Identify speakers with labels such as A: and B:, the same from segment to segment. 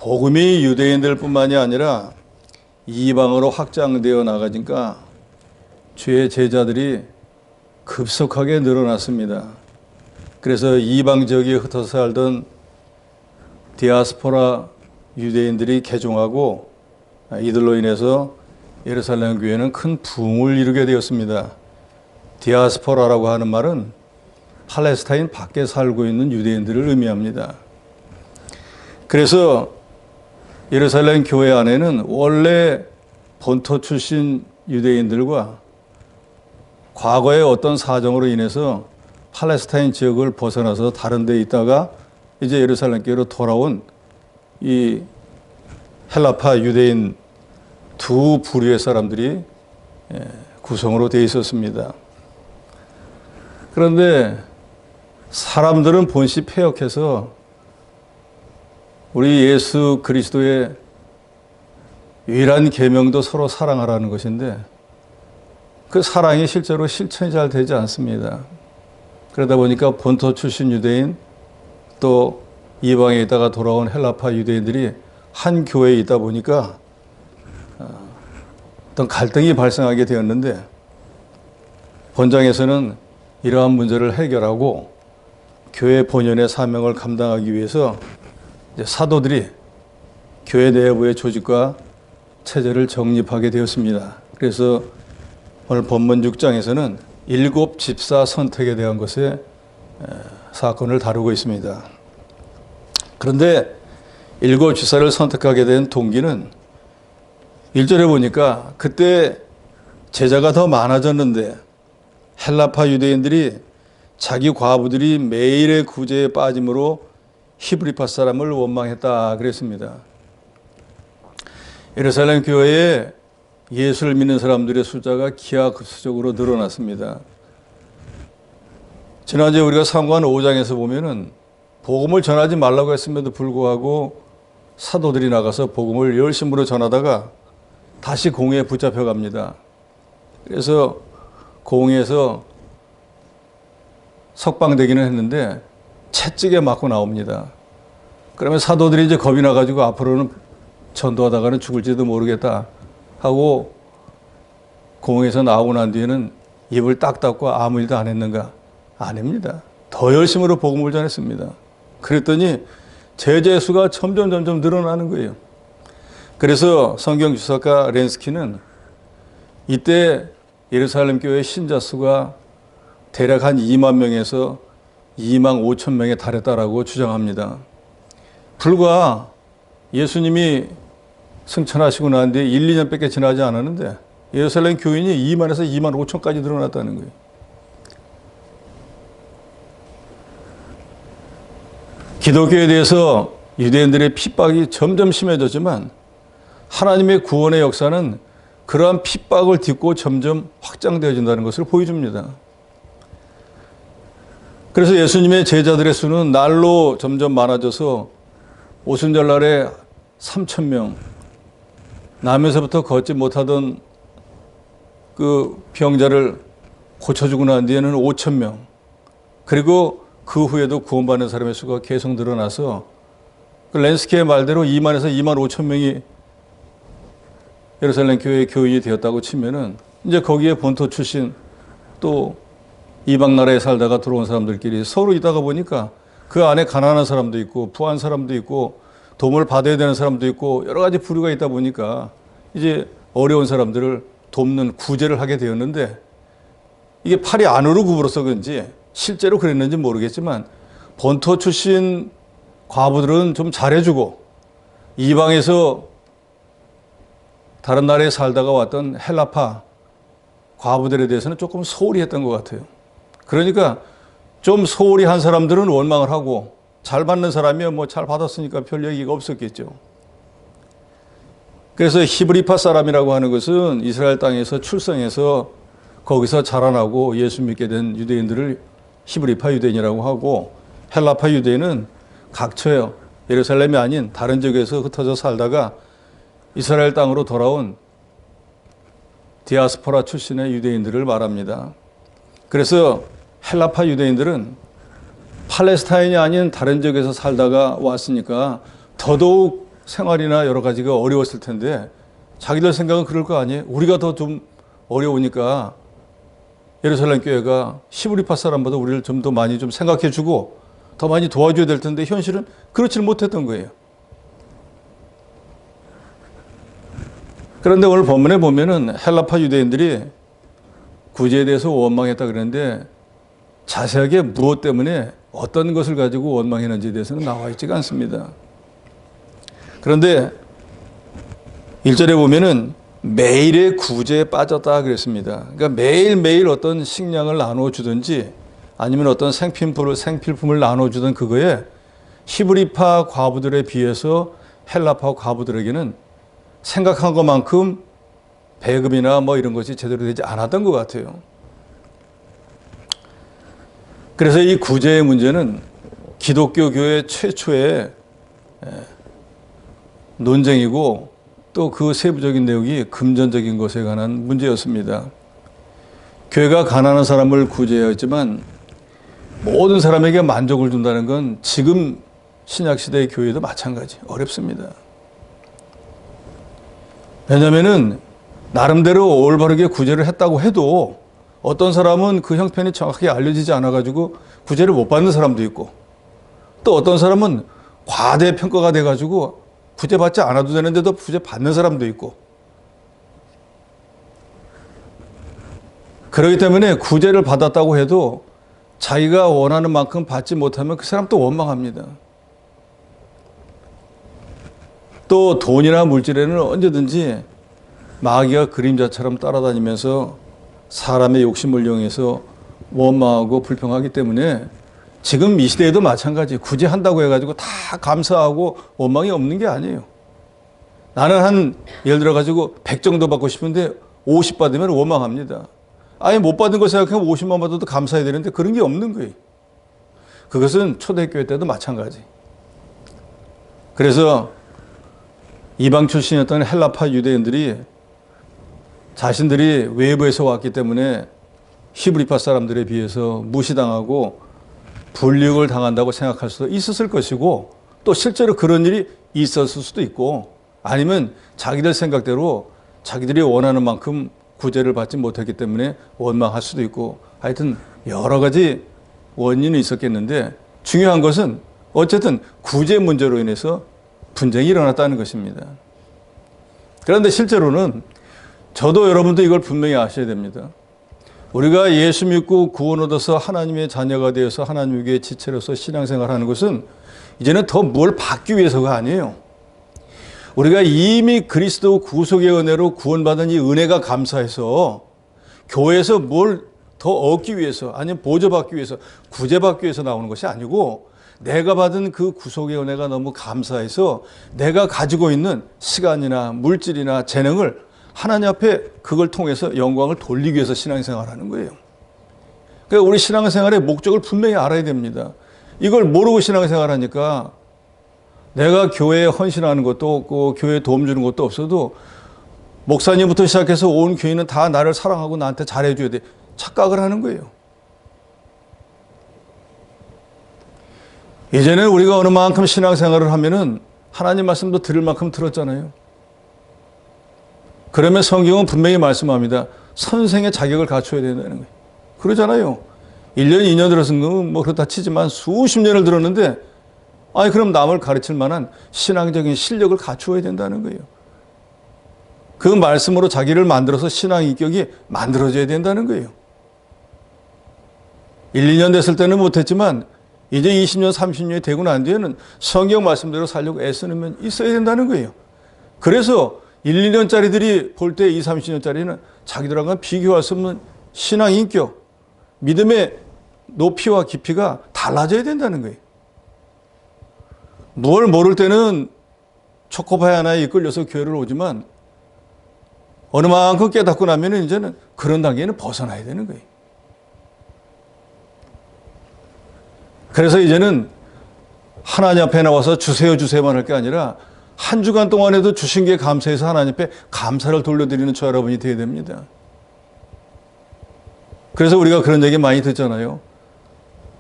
A: 복음이 유대인들뿐만이 아니라 이방으로 확장되어 나가니까 주의 제자들이 급속하게 늘어났습니다. 그래서 이방 지역에 흩어져 살던 디아스포라 유대인들이 개종하고 이들로 인해서 예루살렘 교회는 큰 부흥을 이루게 되었습니다. 디아스포라라고 하는 말은 팔레스타인 밖에 살고 있는 유대인들을 의미합니다. 그래서 예루살렘 교회 안에는 원래 본토 출신 유대인들과 과거의 어떤 사정으로 인해서 팔레스타인 지역을 벗어나서 다른 데 있다가 이제 예루살렘 교회로 돌아온 이 헬라파 유대인 두 부류의 사람들이 구성으로 되어 있었습니다. 그런데 사람들은 본시 패역해서 우리 예수 그리스도의 유일한 계명도 서로 사랑하라는 것인데 그 사랑이 실제로 실천이 잘 되지 않습니다. 그러다 보니까 본토 출신 유대인 또 이방에 있다가 돌아온 헬라파 유대인들이 한 교회에 있다 보니까 어떤 갈등이 발생하게 되었는데 본장에서는 이러한 문제를 해결하고 교회 본연의 사명을 감당하기 위해서 이제 사도들이 교회 내부의 조직과 체제를 정립하게 되었습니다. 그래서 오늘 본문 6장에서는 7 집사 선택에 대한 것의 사건을 다루고 있습니다. 그런데 7 집사를 선택하게 된 동기는 1절에 보니까 그때 제자가 더 많아졌는데 헬라파 유대인들이 자기 과부들이 매일의 구제에 빠짐으로 히브리파 사람을 원망했다 그랬습니다. 예루살렘 교회에 예수를 믿는 사람들의 숫자가 기하급수적으로 늘어났습니다. 지난주에 우리가 사도행전 5장에서 보면은 복음을 전하지 말라고 했음에도 불구하고 사도들이 나가서 복음을 열심으로 전하다가 다시 공회에 붙잡혀 갑니다. 그래서 공회에서 석방되기는 했는데 채찍에 맞고 나옵니다. 그러면 사도들이 이제 겁이 나가지고 앞으로는 전도하다가는 죽을지도 모르겠다 하고 공회에서 나오고 난 뒤에는 입을 딱 닫고 아무 일도 안 했는가? 아닙니다. 더 열심으로 복음을 전했습니다. 그랬더니 제자 수가 점점 늘어나는 거예요. 그래서 성경 주석가 렌스키는 이때 예루살렘 교회 신자 수가 대략 한 2만 명에서 2만 5천 명에 달했다라고 주장합니다. 불과 예수님이 승천하시고 난 뒤에 1, 2년밖에 지나지 않았는데 예루살렘 교인이 2만에서 2만 5천까지 늘어났다는 거예요. 기독교에 대해서 유대인들의 핍박이 점점 심해졌지만 하나님의 구원의 역사는 그러한 핍박을 딛고 점점 확장되어진다는 것을 보여줍니다. 그래서 예수님의 제자들의 수는 날로 점점 많아져서 오순절날에 3,000명, 남에서부터 걷지 못하던 그 병자를 고쳐주고 난 뒤에는 5,000명, 그리고 그 후에도 구원받는 사람의 수가 계속 늘어나서 그 렌스키의 말대로 2만에서 2만 5천 명이 예루살렘 교회의 교인이 되었다고 치면은 이제 거기에 본토 출신 또 이방 나라에 살다가 들어온 사람들끼리 서로 있다가 보니까 그 안에 가난한 사람도 있고 부한 사람도 있고 도움을 받아야 되는 사람도 있고 여러 가지 부류가 있다 보니까 이제 어려운 사람들을 돕는 구제를 하게 되었는데 이게 팔이 안으로 구부러서 그런지 실제로 그랬는지 모르겠지만 본토 출신 과부들은 좀 잘해주고 이방에서 다른 나라에 살다가 왔던 헬라파 과부들에 대해서는 조금 소홀히 했던 것 같아요. 그러니까 좀 소홀히 한 사람들은 원망을 하고 잘 받는 사람이 뭐 잘 받았으니까 별 얘기가 없었겠죠. 그래서 히브리파 사람이라고 하는 것은 이스라엘 땅에서 출생해서 거기서 자라나고 예수 믿게 된 유대인들을 히브리파 유대인이라고 하고 헬라파 유대인은 각처에 예루살렘이 아닌 다른 지역에서 흩어져 살다가 이스라엘 땅으로 돌아온 디아스포라 출신의 유대인들을 말합니다. 그래서 헬라파 유대인들은 팔레스타인이 아닌 다른 지역에서 살다가 왔으니까 더더욱 생활이나 여러 가지가 어려웠을 텐데 자기들 생각은 그럴 거 아니에요. 우리가 더 좀 어려우니까 예루살렘 교회가 시브리파 사람보다 우리를 좀 더 많이 좀 생각해 주고 더 많이 도와줘야 될 텐데 현실은 그렇지 못했던 거예요. 그런데 오늘 본문에 보면은 헬라파 유대인들이 구제에 대해서 원망했다 그랬는데 자세하게 무엇 때문에 어떤 것을 가지고 원망했는지에 대해서는 나와 있지가 않습니다. 그런데 1절에 보면은 매일의 구제에 빠졌다 그랬습니다. 그러니까 매일매일 어떤 식량을 나눠주든지 아니면 어떤 생필품을 나눠주던 그거에 히브리파 과부들에 비해서 헬라파 과부들에게는 생각한 것만큼 배급이나 뭐 이런 것이 제대로 되지 않았던 것 같아요. 그래서 이 구제의 문제는 기독교 교회 최초의 논쟁이고 또 그 세부적인 내용이 금전적인 것에 관한 문제였습니다. 교회가 가난한 사람을 구제해야 했지만 모든 사람에게 만족을 준다는 건 지금 신약시대의 교회도 마찬가지 어렵습니다. 왜냐하면 나름대로 올바르게 구제를 했다고 해도 어떤 사람은 그 형편이 정확하게 알려지지 않아가지고 구제를 못 받는 사람도 있고 또 어떤 사람은 과대평가가 돼가지고 구제받지 않아도 되는데도 구제받는 사람도 있고 그렇기 때문에 구제를 받았다고 해도 자기가 원하는 만큼 받지 못하면 그 사람 또 원망합니다. 또 돈이나 물질에는 언제든지 마귀가 그림자처럼 따라다니면서 사람의 욕심을 이용해서 원망하고 불평하기 때문에 지금 이 시대에도 마찬가지 구제한다고 해가지고 다 감사하고 원망이 없는 게 아니에요. 나는 예를 들어가지고 100 정도 받고 싶은데 50 받으면 원망합니다. 아예 못 받은 거 생각하면 50만 받아도 감사해야 되는데 그런 게 없는 거예요. 그것은 초대교회 때도 마찬가지. 그래서 이방 출신이었던 헬라파 유대인들이 자신들이 외부에서 왔기 때문에 히브리파 사람들에 비해서 무시당하고 불이익을 당한다고 생각할 수도 있었을 것이고 또 실제로 그런 일이 있었을 수도 있고 아니면 자기들 생각대로 자기들이 원하는 만큼 구제를 받지 못했기 때문에 원망할 수도 있고 하여튼 여러 가지 원인이 있었겠는데 중요한 것은 어쨌든 구제 문제로 인해서 분쟁이 일어났다는 것입니다. 그런데 실제로는 저도 여러분도 이걸 분명히 아셔야 됩니다. 우리가 예수 믿고 구원 얻어서 하나님의 자녀가 되어서 하나님에게 지체로서 신앙생활하는 것은 이제는 더 뭘 받기 위해서가 아니에요. 우리가 이미 그리스도 구속의 은혜로 구원받은 이 은혜가 감사해서 교회에서 뭘 더 얻기 위해서 아니면 보조받기 위해서 구제받기 위해서 나오는 것이 아니고 내가 받은 그 구속의 은혜가 너무 감사해서 내가 가지고 있는 시간이나 물질이나 재능을 하나님 앞에 그걸 통해서 영광을 돌리기 위해서 신앙생활하는 거예요. 그러니까 우리 신앙생활의 목적을 분명히 알아야 됩니다. 이걸 모르고 신앙생활하니까 내가 교회에 헌신하는 것도 없고 교회에 도움 주는 것도 없어도 목사님부터 시작해서 온 교인은 다 나를 사랑하고 나한테 잘해줘야 돼. 착각을 하는 거예요. 이제는 우리가 어느 만큼 신앙생활을 하면은 하나님 말씀도 들을 만큼 들었잖아요. 그러면 성경은 분명히 말씀합니다. 선생의 자격을 갖춰야 된다는 거예요. 그러잖아요. 1년, 2년 들었은 건 뭐 그렇다 치지만 수십 년을 들었는데 아니 그럼 남을 가르칠 만한 신앙적인 실력을 갖추어야 된다는 거예요. 그 말씀으로 자기를 만들어서 신앙 인격이 만들어져야 된다는 거예요. 1, 2년 됐을 때는 못했지만 이제 20년, 30년이 되고 난 뒤에는 성경 말씀대로 살려고 애쓰는 면 있어야 된다는 거예요. 그래서 1, 2년짜리들이 볼 때 20, 30년짜리는 자기들하고는 비교할 수 없는 신앙 인격, 믿음의 높이와 깊이가 달라져야 된다는 거예요. 뭘 모를 때는 초코파이 하나에 이끌려서 교회를 오지만 어느 만큼 깨닫고 나면 이제는 그런 단계는 벗어나야 되는 거예요. 그래서 이제는 하나님 앞에 나와서 주세요 주세요만 할 게 아니라 한 주간 동안에도 주신 게 감사해서 하나님 앞에 감사를 돌려드리는 저 여러분이 되어야 됩니다. 그래서 우리가 그런 얘기 많이 듣잖아요.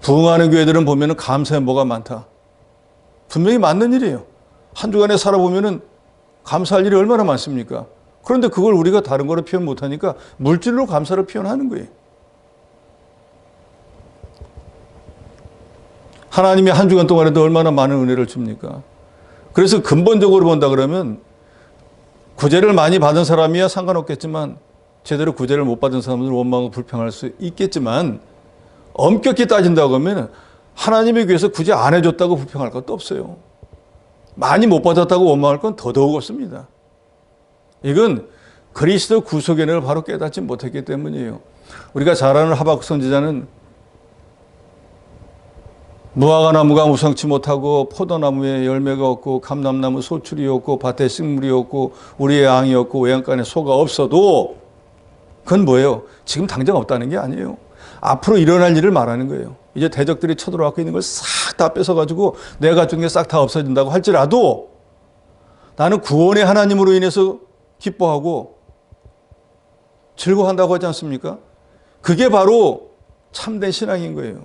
A: 부흥하는 교회들은 보면 감사의 뭐가 많다. 분명히 맞는 일이에요. 한 주간에 살아보면은 감사할 일이 얼마나 많습니까? 그런데 그걸 우리가 다른 거로 표현 못하니까 물질로 감사를 표현하는 거예요. 하나님이 한 주간 동안에도 얼마나 많은 은혜를 줍니까? 그래서 근본적으로 본다 그러면 구제를 많이 받은 사람이야 상관없겠지만 제대로 구제를 못 받은 사람들은 원망하고 불평할 수 있겠지만 엄격히 따진다고 하면 하나님의 교회에서 구제 안 해줬다고 불평할 것도 없어요. 많이 못 받았다고 원망할 건 더더욱 없습니다. 이건 그리스도 구속의 은혜를 바로 깨닫지 못했기 때문이에요. 우리가 잘 아는 하박국 선지자는 무화과 나무가 무성치 못하고 포도나무에 열매가 없고 감람나무 소출이 없고 밭에 식물이 없고 우리의 양이 없고 외양간에 소가 없어도 그건 뭐예요? 지금 당장 없다는 게 아니에요. 앞으로 일어날 일을 말하는 거예요. 이제 대적들이 쳐들어와서 있는 걸 싹 다 뺏어가지고 내가 가진 게 싹 다 없어진다고 할지라도 나는 구원의 하나님으로 인해서 기뻐하고 즐거워한다고 하지 않습니까? 그게 바로 참된 신앙인 거예요.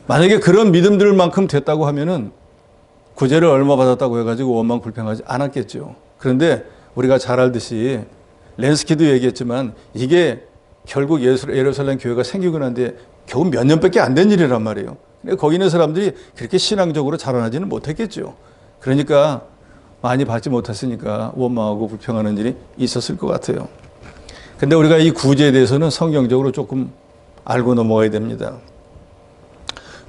A: 만약에 그런 믿음들만큼 됐다고 하면은 구제를 얼마 받았다고 해가지고 원망 불평하지 않았겠죠. 그런데 우리가 잘 알듯이 렌스키도 얘기했지만 이게 결국 예루살렘 교회가 생기고 난데 겨우 몇 년밖에 안 된 일이란 말이에요. 거기 있는 사람들이 그렇게 신앙적으로 자라나지는 못했겠죠. 그러니까 많이 받지 못했으니까 원망하고 불평하는 일이 있었을 것 같아요. 근데 우리가 이 구제에 대해서는 성경적으로 조금 알고 넘어가야 됩니다.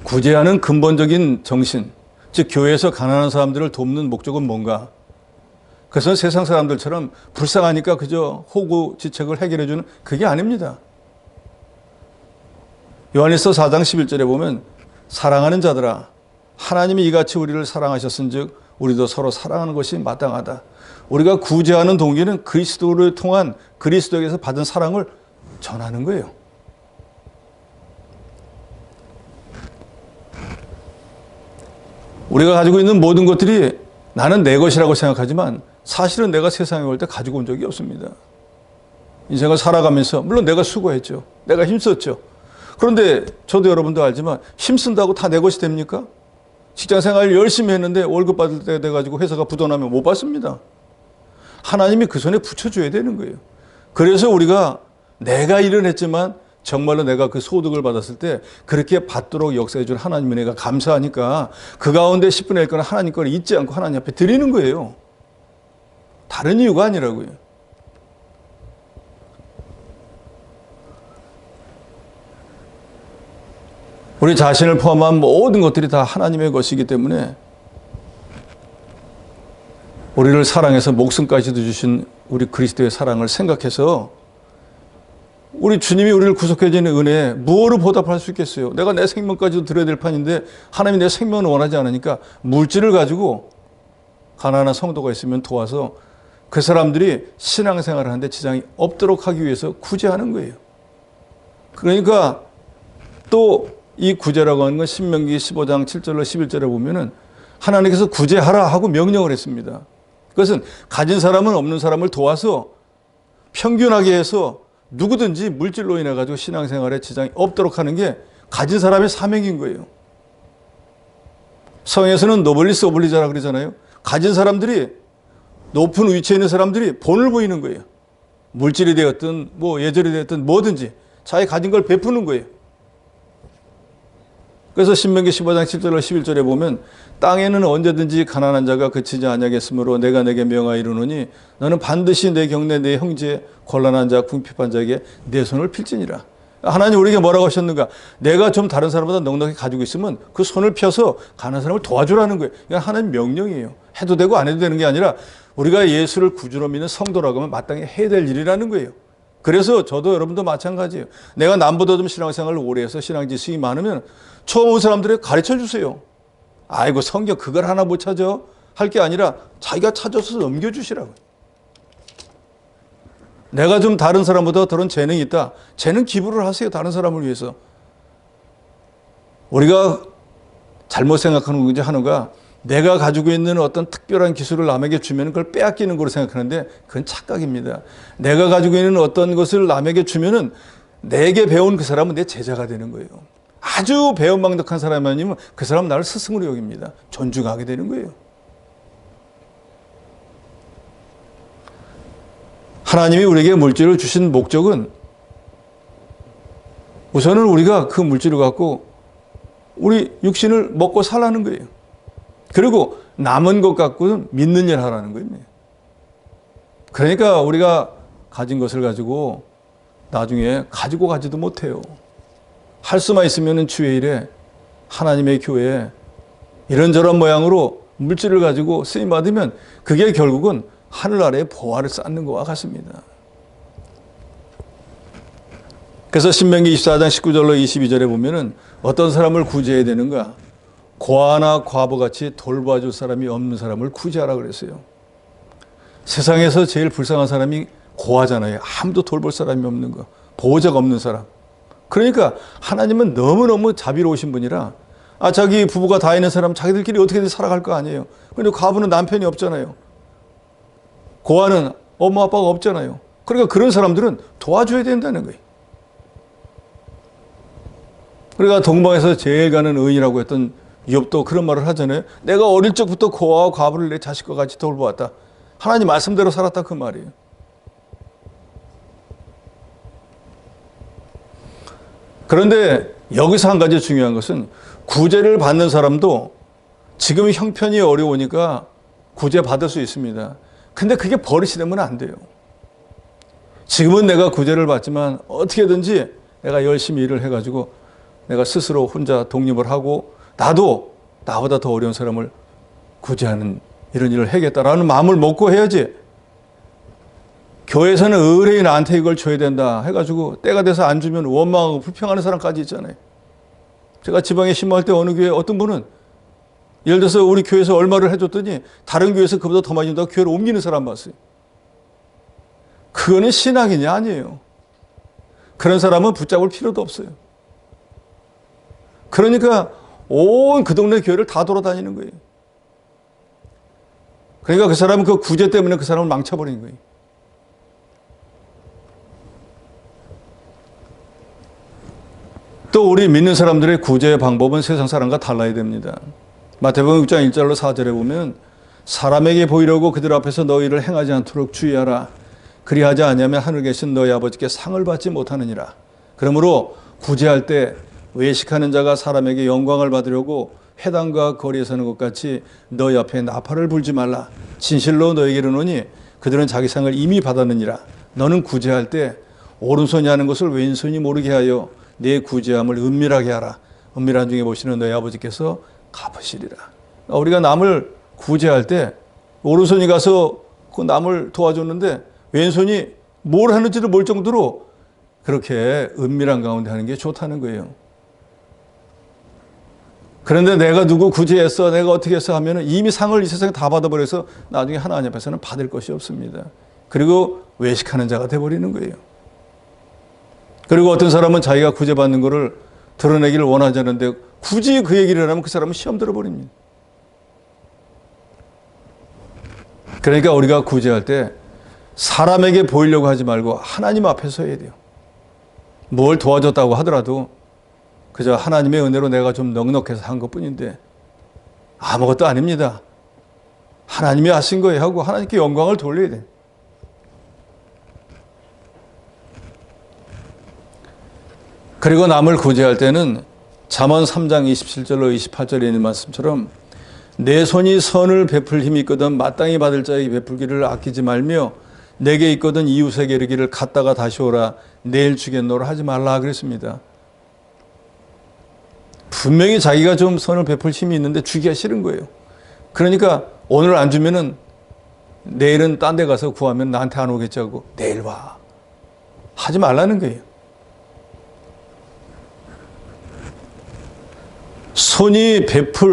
A: 구제하는 근본적인 정신, 즉 교회에서 가난한 사람들을 돕는 목적은 뭔가? 그것은 세상 사람들처럼 불쌍하니까 그저 호구지책을 해결해 주는 그게 아닙니다. 요한일서 4장 11절에 보면 사랑하는 자들아 하나님이 이같이 우리를 사랑하셨은즉 우리도 서로 사랑하는 것이 마땅하다. 우리가 구제하는 동기는 그리스도를 통한 그리스도에게서 받은 사랑을 전하는 거예요. 우리가 가지고 있는 모든 것들이 나는 내 것이라고 생각하지만 사실은 내가 세상에 올 때 가지고 온 적이 없습니다. 인생을 살아가면서 물론 내가 수고했죠. 내가 힘썼죠. 그런데 저도 여러분도 알지만 힘쓴다고 다 내 것이 됩니까? 직장생활 열심히 했는데 월급 받을 때 돼가지고 회사가 부도나면 못 받습니다. 하나님이 그 손에 붙여줘야 되는 거예요. 그래서 우리가 내가 일은 했지만 정말로 내가 그 소득을 받았을 때 그렇게 받도록 역사해 준 하나님의 은혜가 감사하니까 그 가운데 10분의 1건 하나님 거를 잊지 않고 하나님 앞에 드리는 거예요. 다른 이유가 아니라고요. 우리 자신을 포함한 모든 것들이 다 하나님의 것이기 때문에 우리를 사랑해서 목숨까지도 주신 우리 그리스도의 사랑을 생각해서 우리 주님이 우리를 구속해 주는 은혜에 무엇으로 보답할 수 있겠어요? 내가 내 생명까지도 드려야 될 판인데 하나님이 내 생명을 원하지 않으니까 물질을 가지고 가난한 성도가 있으면 도와서 그 사람들이 신앙생활을 하는데 지장이 없도록 하기 위해서 구제하는 거예요. 그러니까 또 이 구제라고 하는 건 신명기 15장 7절로 11절에 보면은 하나님께서 구제하라 하고 명령을 했습니다. 그것은 가진 사람은 없는 사람을 도와서 평균하게 해서 누구든지 물질로 인해 가지고 신앙생활에 지장이 없도록 하는 게 가진 사람의 사명인 거예요. 성에서는 노블리스 오블리자라 그러잖아요. 가진 사람들이 높은 위치에 있는 사람들이 본을 보이는 거예요. 물질이 되었든 뭐 예절이 되었든 뭐든지 자기 가진 걸 베푸는 거예요. 그래서 신명기 15장 7절로 11절에 보면 땅에는 언제든지 가난한 자가 그치지 아니하겠으므로 내가 내게 명하이르노니 너는 반드시 내 경내 내 형제 곤란한 자 궁핍한 자에게 내 손을 필지니라. 하나님 우리에게 뭐라고 하셨는가? 내가 좀 다른 사람보다 넉넉히 가지고 있으면 그 손을 펴서 가난한 사람을 도와주라는 거예요. 이건 하나님 명령이에요. 해도 되고 안 해도 되는 게 아니라 우리가 예수를 구주로 믿는 성도라고 하면 마땅히 해야 될 일이라는 거예요. 그래서 저도 여러분도 마찬가지예요. 내가 남보다 좀 신앙생활을 오래 해서 신앙 지식이 많으면 처음 온 사람들에게 가르쳐 주세요. 아이고 성경 그걸 하나 못 찾아 할 게 아니라 자기가 찾아서 넘겨주시라고요. 내가 좀 다른 사람보다 그런 재능이 있다. 재능 기부를 하세요. 다른 사람을 위해서. 우리가 잘못 생각하는 게 하나가 내가 가지고 있는 어떤 특별한 기술을 남에게 주면 그걸 빼앗기는 거로 생각하는데 그건 착각입니다. 내가 가지고 있는 어떤 것을 남에게 주면은 내게 배운 그 사람은 내 제자가 되는 거예요. 아주 배은망덕한 사람이 아니면 그 사람 나를 스승으로 여깁니다. 존중하게 되는 거예요. 하나님이 우리에게 물질을 주신 목적은 우선은 우리가 그 물질을 갖고 우리 육신을 먹고 살라는 거예요. 그리고 남은 것 갖고는 믿는 일 하라는 거예요. 그러니까 우리가 가진 것을 가지고 나중에 가지고 가지도 못해요. 할 수만 있으면 주일에 하나님의 교회에 이런저런 모양으로 물질을 가지고 쓰임받으면 그게 결국은 하늘나라의 보화를 쌓는 것과 같습니다. 그래서 신명기 24장 19절로 22절에 보면은 어떤 사람을 구제해야 되는가? 고아나 과부같이 돌봐줄 사람이 없는 사람을 구제하라 그랬어요. 세상에서 제일 불쌍한 사람이 고아잖아요. 아무도 돌볼 사람이 없는 거. 보호자가 없는 사람. 그러니까 하나님은 너무너무 자비로우신 분이라 자기 부부가 다 있는 사람 자기들끼리 어떻게든 살아갈 거 아니에요. 그런데 과부는 남편이 없잖아요. 고아는 엄마 아빠가 없잖아요. 그러니까 그런 사람들은 도와줘야 된다는 거예요. 그러니까 동방에서 제일 가는 의인이라고 했던 욥도 그런 말을 하잖아요. 내가 어릴 적부터 고아와 과부를 내 자식과 같이 돌보았다. 하나님 말씀대로 살았다 그 말이에요. 그런데 여기서 한 가지 중요한 것은 구제를 받는 사람도 지금 형편이 어려우니까 구제 받을 수 있습니다. 근데 그게 버릇이 되면 안 돼요. 지금은 내가 구제를 받지만 어떻게든지 내가 열심히 일을 해가지고 내가 스스로 혼자 독립을 하고 나도 나보다 더 어려운 사람을 구제하는 이런 일을 해야겠다라는 마음을 먹고 해야지. 교회에서는 의뢰인 나한테 이걸 줘야 된다 해가지고 때가 돼서 안 주면 원망하고 불평하는 사람까지 있잖아요. 제가 지방에 신모할 때 어느 교회 어떤 분은 예를 들어서 우리 교회에서 얼마를 해줬더니 다른 교회에서 그보다 더 많이 준다고 교회를 옮기는 사람 봤어요. 그거는 신앙이냐? 아니에요. 그런 사람은 붙잡을 필요도 없어요. 그러니까 온 그 동네 교회를 다 돌아다니는 거예요. 그러니까 그 사람은 그 구제 때문에 그 사람을 망쳐버린 거예요. 또 우리 믿는 사람들의 구제의 방법은 세상 사람과 달라야 됩니다. 마태복음 6장 1절로 4절에 보면 사람에게 보이려고 그들 앞에서 너희를 행하지 않도록 주의하라. 그리하지 아니하면 하늘 계신 너희 아버지께 상을 받지 못하느니라. 그러므로 구제할 때 외식하는 자가 사람에게 영광을 받으려고 회당과 거리에 서는 것 같이 너희 앞에 나팔을 불지 말라. 진실로 너희에게 이르노니 그들은 자기 상을 이미 받았느니라. 너는 구제할 때 오른손이 하는 것을 왼손이 모르게 하여 내 구제함을 은밀하게 하라. 은밀한 중에 보시는 너희 아버지께서 갚으시리라. 우리가 남을 구제할 때 오른손이 가서 그 남을 도와줬는데 왼손이 뭘 하는지를 모를 정도로 그렇게 은밀한 가운데 하는 게 좋다는 거예요. 그런데 내가 누구 구제했어, 내가 어떻게 했어 하면 이미 상을 이 세상에 다 받아버려서 나중에 하나님 앞에서는 받을 것이 없습니다. 그리고 외식하는 자가 돼버리는 거예요. 그리고 어떤 사람은 자기가 구제받는 것을 드러내기를 원하지 않는데 굳이 그 얘기를 하면 그 사람은 시험 들어버립니다. 그러니까 우리가 구제할 때 사람에게 보이려고 하지 말고 하나님 앞에서 해야 돼요. 뭘 도와줬다고 하더라도 그저 하나님의 은혜로 내가 좀 넉넉해서 한 것뿐인데 아무것도 아닙니다. 하나님이 하신 거예요 하고 하나님께 영광을 돌려야 돼요. 그리고 남을 구제할 때는 잠언 3장 27절로 28절에 있는 말씀처럼 내 손이 선을 베풀 힘이 있거든 마땅히 받을 자에게 베풀기를 아끼지 말며 내게 있거든 이웃에게 이르기를 갔다가 다시 오라 내일 주겠노라 하지 말라 그랬습니다. 분명히 자기가 좀 선을 베풀 힘이 있는데 주기가 싫은 거예요. 그러니까 오늘 안 주면은 내일은 딴 데 가서 구하면 나한테 안 오겠지 하고 내일 와 하지 말라는 거예요. 손이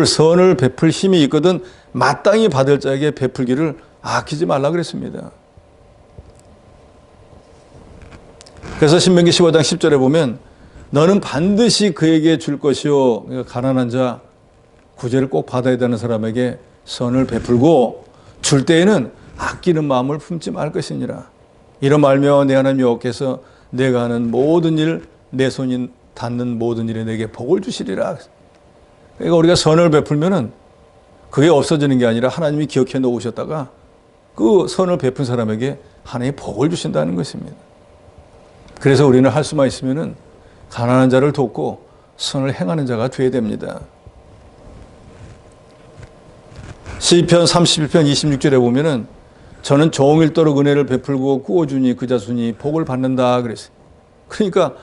A: 선을 베풀 힘이 있거든 마땅히 받을 자에게 베풀기를 아끼지 말라 그랬습니다. 그래서 신명기 15장 10절에 보면 너는 반드시 그에게 줄 것이요. 그러니까 가난한 자, 구제를 꼭 받아야 되는 사람에게 선을 베풀고 줄 때에는 아끼는 마음을 품지 말 것이니라. 이런 말며 내 하나님 여호와께서 내가 하는 모든 일 내 손이 닿는 모든 일에 내게 복을 주시리라. 그러니까 우리가 선을 베풀면은 그게 없어지는 게 아니라 하나님이 기억해 놓으셨다가 그 선을 베푼 사람에게 하나님이 복을 주신다는 것입니다. 그래서 우리는 할 수만 있으면은 가난한 자를 돕고 선을 행하는 자가 되어야 됩니다. 시편 31편 26절에 보면은 저는 종일토록 은혜를 베풀고 구워주니 그 자손이 복을 받는다 그랬어요. 그러니까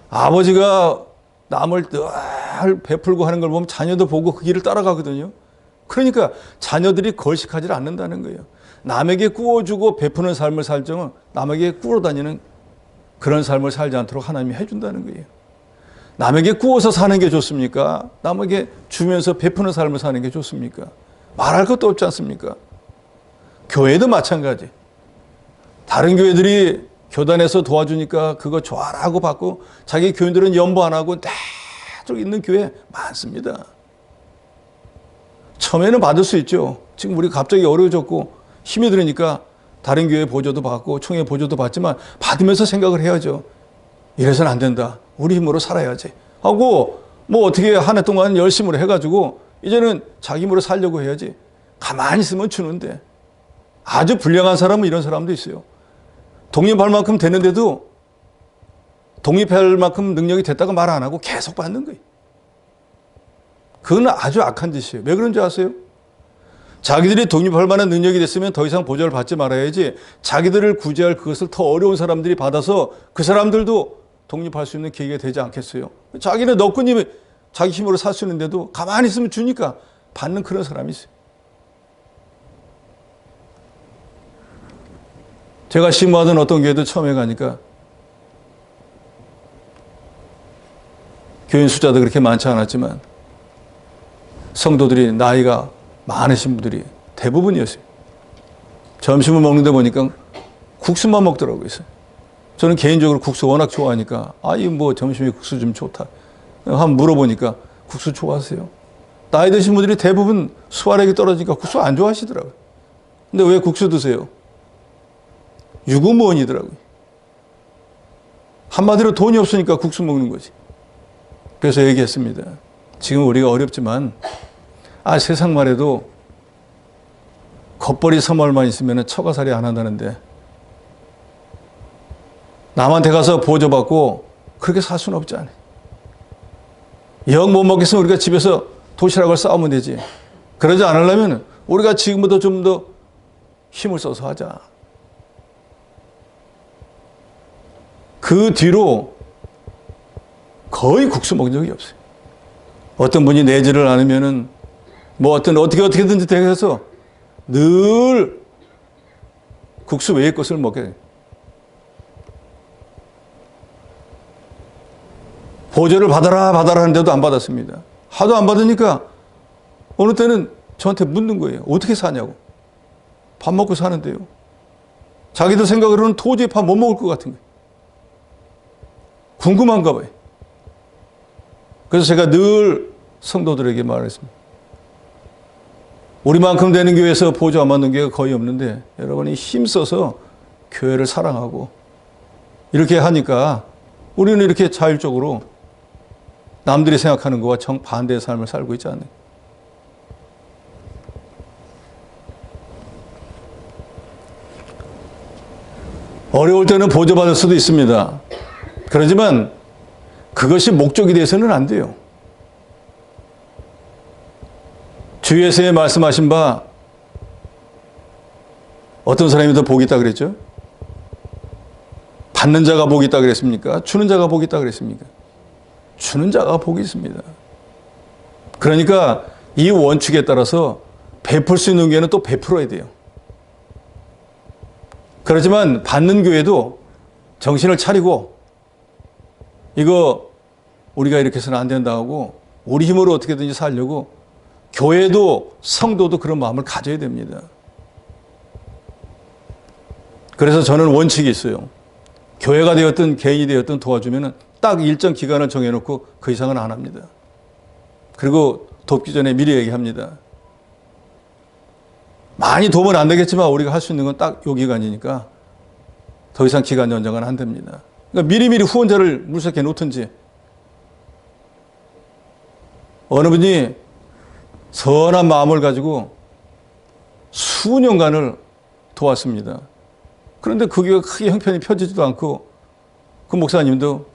A: 아버지가 남을 늘 베풀고 하는 걸 보면 자녀도 보고 그 길을 따라가거든요. 그러니까 자녀들이 걸식하지 않는다는 거예요. 남에게 구워주고 베푸는 삶을 살 적은 남에게 구워 다니는 그런 삶을 살지 않도록 하나님이 해준다는 거예요. 남에게 구워서 사는 게 좋습니까? 남에게 주면서 베푸는 삶을 사는 게 좋습니까? 말할 것도 없지 않습니까? 교회도 마찬가지. 다른 교회들이 교단에서 도와주니까 그거 좋아라고 받고 자기 교인들은 연보 안 하고 계속 있는 교회 많습니다. 처음에는 받을 수 있죠. 지금 우리 갑자기 어려워졌고 힘이 들으니까 다른 교회 보조도 받고 총회 보조도 받지만 받으면서 생각을 해야죠. 이래서는 안 된다. 우리 힘으로 살아야지 하고 뭐 어떻게 한 해 동안 열심으로 해가지고 이제는 자기 힘으로 살려고 해야지. 가만히 있으면 주는데. 아주 불량한 사람은 이런 사람도 있어요. 독립할 만큼 되는데도 독립할 만큼 능력이 됐다가 말 안 하고 계속 받는 거예요. 그건 아주 악한 짓이에요. 왜 그런지 아세요? 자기들이 독립할 만한 능력이 됐으면 더 이상 보조를 받지 말아야지 자기들을 구제할 그것을 더 어려운 사람들이 받아서 그 사람들도 독립할 수 있는 계기가 되지 않겠어요? 자기는 너끈히 자기 힘으로 살 수 있는데도 가만히 있으면 주니까 받는 그런 사람이 있어요. 제가 심부하던 어떤 교회도 처음에 가니까 교인 숫자도 그렇게 많지 않았지만 성도들이 나이가 많으신 분들이 대부분이었어요. 점심을 먹는데 보니까 국수만 먹더라고요. 저는 개인적으로 국수 워낙 좋아하니까 점심에 국수 좀 좋다. 한번 물어보니까 국수 좋아하세요? 나이 드신 분들이 대부분 소화력이 떨어지니까 국수 안 좋아하시더라고요. 근데 왜 국수 드세요? 유구무원이더라고요. 한마디로 돈이 없으니까 국수 먹는 거지. 그래서 얘기했습니다. 지금 우리가 어렵지만 세상 말해도 겉벌이 3월만 있으면 처가살이 안 한다는데 남한테 가서 보조받고 그렇게 살 수는 없지 않아요. 영 못 먹겠으면 우리가 집에서 도시락을 싸우면 되지. 그러지 않으려면 우리가 지금부터 좀 더 힘을 써서 하자. 그 뒤로 거의 국수 먹은 적이 없어요. 어떤 분이 내지를 않으면은 어떻게든지 돼서 늘 국수 외의 것을 먹게 돼요. 보조를 받아라 하는데도 안 받았습니다. 하도 안 받으니까 어느 때는 저한테 묻는 거예요. 어떻게 사냐고. 밥 먹고 사는데요. 자기들 생각으로는 도저히 밥 못 먹을 것 같은 거예요. 궁금한가 봐요. 그래서 제가 늘 성도들에게 말했습니다. 우리만큼 되는 교회에서 보조 안 받는 교회가 거의 없는데 여러분이 힘써서 교회를 사랑하고 이렇게 하니까 우리는 이렇게 자율적으로 남들이 생각하는 것과 정반대의 삶을 살고 있지 않나요? 어려울 때는 보조받을 수도 있습니다. 그렇지만 그것이 목적이 돼서는 안 돼요. 주 예수에 말씀하신 바 어떤 사람이 더 복이 있다 그랬죠? 받는 자가 복이 있다 그랬습니까? 주는 자가 복이 있다 그랬습니까? 주는 자가 복이 있습니다. 그러니까 이 원칙에 따라서 베풀 수 있는 교회는 또 베풀어야 돼요. 그렇지만 받는 교회도 정신을 차리고 이거 우리가 이렇게 해서는 안 된다 하고 우리 힘으로 어떻게든지 살려고 교회도 성도도 그런 마음을 가져야 됩니다. 그래서 저는 원칙이 있어요. 교회가 되었든 개인이 되었든 도와주면 딱 일정 기간을 정해놓고 그 이상은 안 합니다. 그리고 돕기 전에 미리 얘기합니다. 많이 도움은 안 되겠지만 우리가 할 수 있는 건 딱 요 기간이니까 더 이상 기간 연장은 안 됩니다. 그러니까 미리미리 후원자를 물색해 놓든지 어느 분이 선한 마음을 가지고 수년간을 도왔습니다. 그런데 그 교회가 크게 형편이 펴지지도 않고 그 목사님도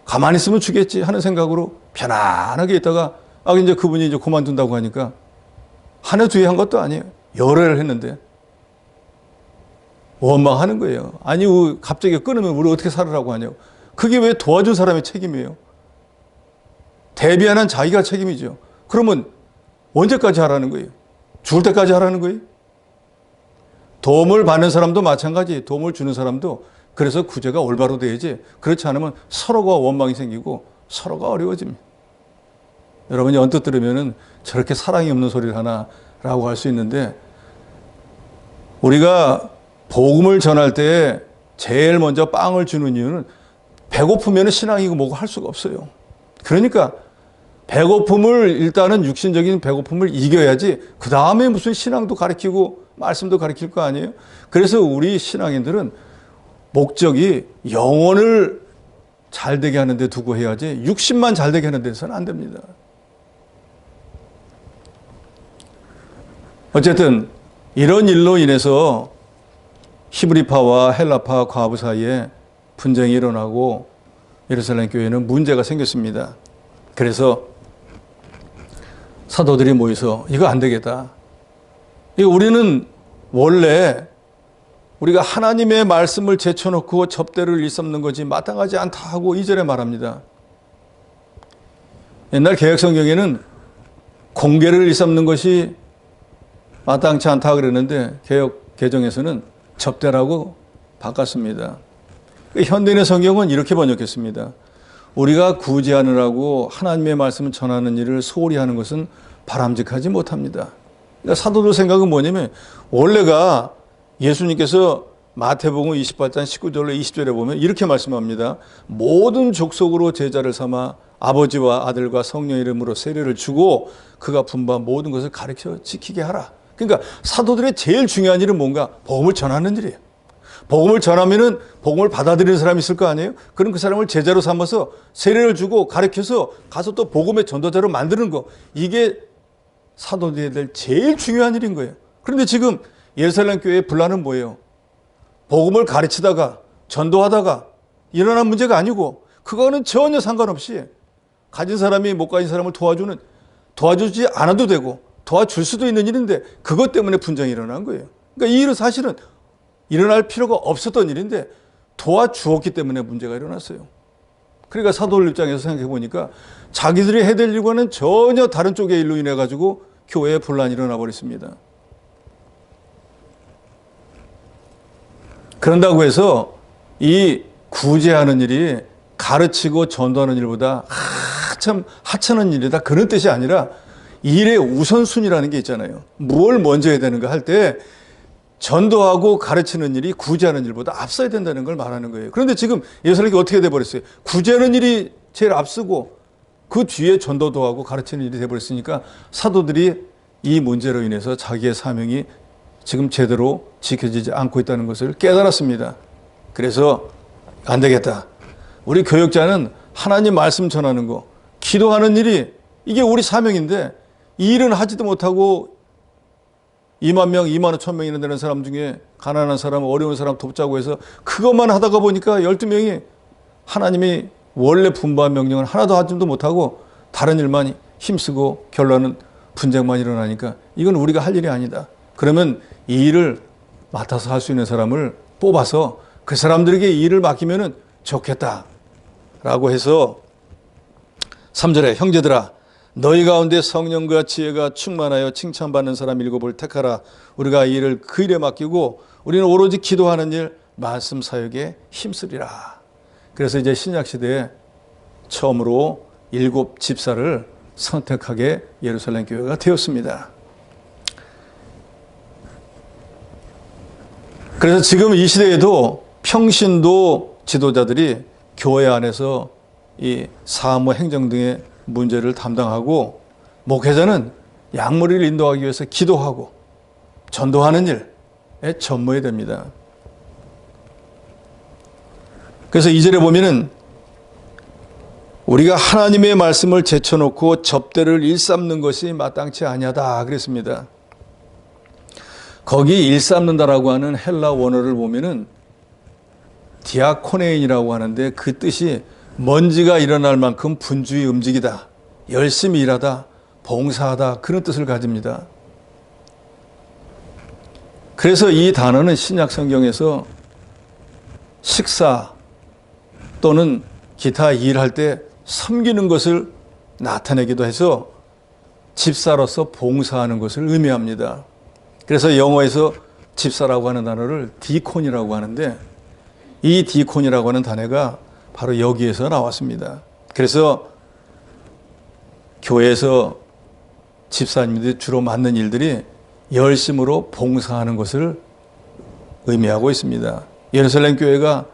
A: 가만히 있으면 주겠지 하는 생각으로 편안하게 있다가 이제 그분이 이제 그만둔다고 하니까 한 해 두 해 한 것도 아니에요. 여러 해를 했는데 원망하는 거예요. 아니 갑자기 끊으면 우리 어떻게 살으라고 하냐고. 그게 왜 도와준 사람의 책임이에요? 대비하는 자기가 책임이죠. 그러면 언제까지 하라는 거예요? 죽을 때까지 하라는 거예요? 도움을 받는 사람도 마찬가지, 도움을 주는 사람도 그래서 구제가 올바로 돼야지. 그렇지 않으면 서로가 원망이 생기고 서로가 어려워집니다. 여러분이 언뜻 들으면은 저렇게 사랑이 없는 소리를 하나라고 할 수 있는데, 우리가 복음을 전할 때 제일 먼저 빵을 주는 이유는 배고프면 신앙이고 뭐고 할 수가 없어요. 그러니까 배고픔을, 일단은 육신적인 배고픔을 이겨야지 그 다음에 무슨 신앙도 가르치고 말씀도 가르칠 거 아니에요. 그래서 우리 신앙인들은 목적이 영혼을 잘 되게 하는 데 두고 해야지 육신만 잘 되게 하는 데서는 안 됩니다. 어쨌든 이런 일로 인해서 히브리파와 헬라파 과부 사이에 분쟁이 일어나고 예루살렘 교회는 문제가 생겼습니다. 그래서 사도들이 모여서 이거 안 되겠다. 우리는 원래 우리가 하나님의 말씀을 제쳐놓고 접대를 일삼는 거지 마땅하지 않다 하고 2절에 말합니다. 옛날 개혁성경에는 공개를 일삼는 것이 마땅치 않다 그랬는데 개혁 개정에서는 접대라고 바꿨습니다. 현대인의 성경은 이렇게 번역했습니다. 우리가 구제하느라고 하나님의 말씀을 전하는 일을 소홀히 하는 것은 바람직하지 못합니다. 그러니까 사도들 생각은 뭐냐면, 원래가 예수님께서 마태복음 28장 19절로 20절에 보면 이렇게 말씀합니다. 모든 족속으로 제자를 삼아 아버지와 아들과 성령 이름으로 세례를 주고 그가 분부한 모든 것을 가르쳐 지키게 하라. 그러니까 사도들의 제일 중요한 일은 뭔가? 복음을 전하는 일이에요. 복음을 전하면은 복음을 받아들이는 사람이 있을 거 아니에요? 그럼 그 사람을 제자로 삼아서 세례를 주고 가르쳐서 가서 또 복음의 전도자로 만드는 거. 이게 사도들이 될 제일 중요한 일인 거예요. 그런데 지금 예루살렘 교회의 분란은 뭐예요? 복음을 가르치다가 전도하다가 일어난 문제가 아니고, 그거는 전혀 상관없이 가진 사람이 못 가진 사람을 도와주지 않아도 되고 도와줄 수도 있는 일인데, 그것 때문에 분쟁이 일어난 거예요. 그러니까 이 일은 사실은 일어날 필요가 없었던 일인데 도와주었기 때문에 문제가 일어났어요. 그러니까 사도들 입장에서 생각해 보니까 자기들이 해야 될 일과는 전혀 다른 쪽의 일로 인해 가지고 교회에 분란이 일어나 버렸습니다. 그런다고 해서 이 구제하는 일이 가르치고 전도하는 일보다 참 하찮은 일이다, 그런 뜻이 아니라 일의 우선순위라는 게 있잖아요. 뭘 먼저 해야 되는가 할 때 전도하고 가르치는 일이 구제하는 일보다 앞서야 된다는 걸 말하는 거예요. 그런데 지금 예루살렘이 어떻게 돼버렸어요? 구제하는 일이 제일 앞서고 그 뒤에 전도도 하고 가르치는 일이 돼버렸으니까 사도들이 이 문제로 인해서 자기의 사명이 지금 제대로 지켜지지 않고 있다는 것을 깨달았습니다. 그래서 안 되겠다. 우리 교역자는 하나님 말씀 전하는 거, 기도하는 일이 이게 우리 사명인데 이 일은 하지도 못하고 2만 명, 2만 5천 명이나 되는 사람 중에 가난한 사람, 어려운 사람 돕자고 해서 그것만 하다가 보니까 12명이 하나님이 원래 분부한 명령을 하나도 하지도 못하고 다른 일만 힘쓰고 결론은 분쟁만 일어나니까 이건 우리가 할 일이 아니다. 그러면 이 일을 맡아서 할 수 있는 사람을 뽑아서 그 사람들에게 이 일을 맡기면 좋겠다라고 해서 3절에 형제들아, 너희 가운데 성령과 지혜가 충만하여 칭찬받는 사람 7을 택하라. 우리가 이 일을 그 일에 맡기고 우리는 오로지 기도하는 일, 말씀 사역에 힘쓰리라. 그래서 이제 신약시대에 처음으로 7 집사를 선택하게 예루살렘 교회가 되었습니다. 그래서 지금 이 시대에도 평신도 지도자들이 교회 안에서 이 사무 행정 등의 문제를 담당하고, 목회자는 양무리를 인도하기 위해서 기도하고 전도하는 일에 전무해야 됩니다. 그래서 2절에 보면은 우리가 하나님의 말씀을 제쳐놓고 접대를 일삼는 것이 마땅치 아니하다 그랬습니다. 거기 일삼는다라고 하는 헬라 원어를 보면은 디아코네인이라고 하는데 그 뜻이 먼지가 일어날 만큼 분주히 움직이다, 열심히 일하다, 봉사하다 그런 뜻을 가집니다. 그래서 이 단어는 신약 성경에서 식사 또는 기타 일할 때 섬기는 것을 나타내기도 해서 집사로서 봉사하는 것을 의미합니다. 그래서 영어에서 집사라고 하는 단어를 디콘이라고 하는데 이 디콘이라고 하는 단어가 바로 여기에서 나왔습니다. 그래서 교회에서 집사님들이 주로 맡는 일들이 열심으로 봉사하는 것을 의미하고 있습니다. 예루살렘 교회가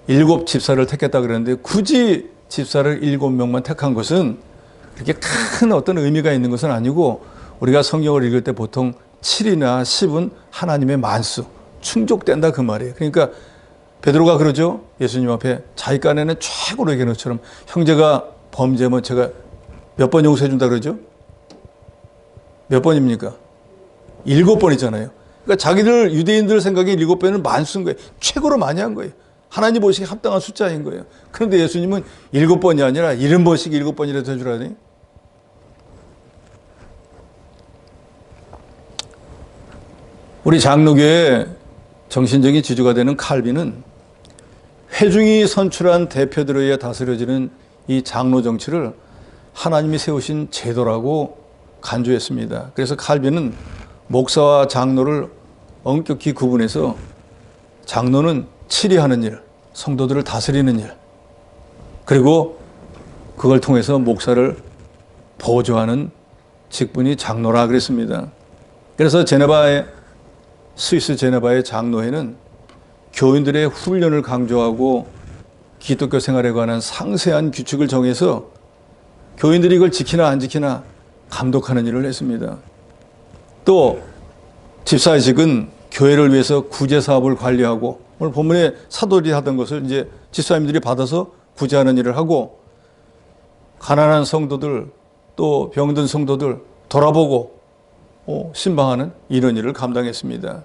A: 7 집사를 택했다 그랬는데 굳이 집사를 7명만 택한 것은 그렇게 큰 어떤 의미가 있는 것은 아니고 우리가 성경을 읽을 때 보통 7이나 10은 하나님의 만수, 충족된다 그 말이에요. 그러니까 베드로가 그러죠. 예수님 앞에 자기 깐에는 최고로 얘기하는 것처럼 형제가 범죄하면 제가 몇 번 용서해 준다 그러죠? 몇 번입니까? 7번이잖아요. 그러니까 자기들 유대인들 생각에 7배는 만수인 거예요. 최고로 많이 한 거예요. 하나님 보시기에 합당한 숫자인 거예요. 그런데 예수님은 7번이 아니라 70번씩 7번이라도 해주라니. 우리 장로교의 정신적인 지주가 되는 칼빈은 회중이 선출한 대표들에 의해 다스려지는 이 장로 정치를 하나님이 세우신 제도라고 간주했습니다. 그래서 칼빈은 목사와 장로를 엄격히 구분해서 장로는 치리하는 일, 성도들을 다스리는 일, 그리고 그걸 통해서 목사를 보조하는 직분이 장로라 그랬습니다. 그래서 스위스 제네바의 장로회는 교인들의 훈련을 강조하고 기독교 생활에 관한 상세한 규칙을 정해서 교인들이 이걸 지키나 안 지키나 감독하는 일을 했습니다. 또 집사직은 교회를 위해서 구제 사업을 관리하고 오늘 본문에 사도들이 하던 것을 이제 집사님들이 받아서 구제하는 일을 하고 가난한 성도들 또 병든 성도들 돌아보고 신방하는 이런 일을 감당했습니다.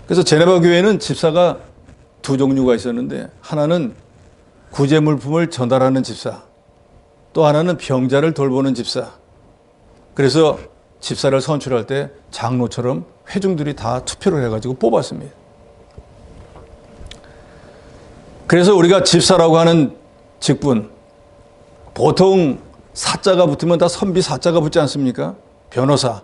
A: 그래서 제네바 교회는 집사가 2 종류가 있었는데 하나는 구제 물품을 전달하는 집사, 또 하나는 병자를 돌보는 집사. 그래서 집사를 선출할 때 장로처럼 회중들이 다 투표를 해가지고 뽑았습니다. 그래서 우리가 집사라고 하는 직분, 보통 사자가 붙으면 다 선비 사자가 붙지 않습니까? 변호사,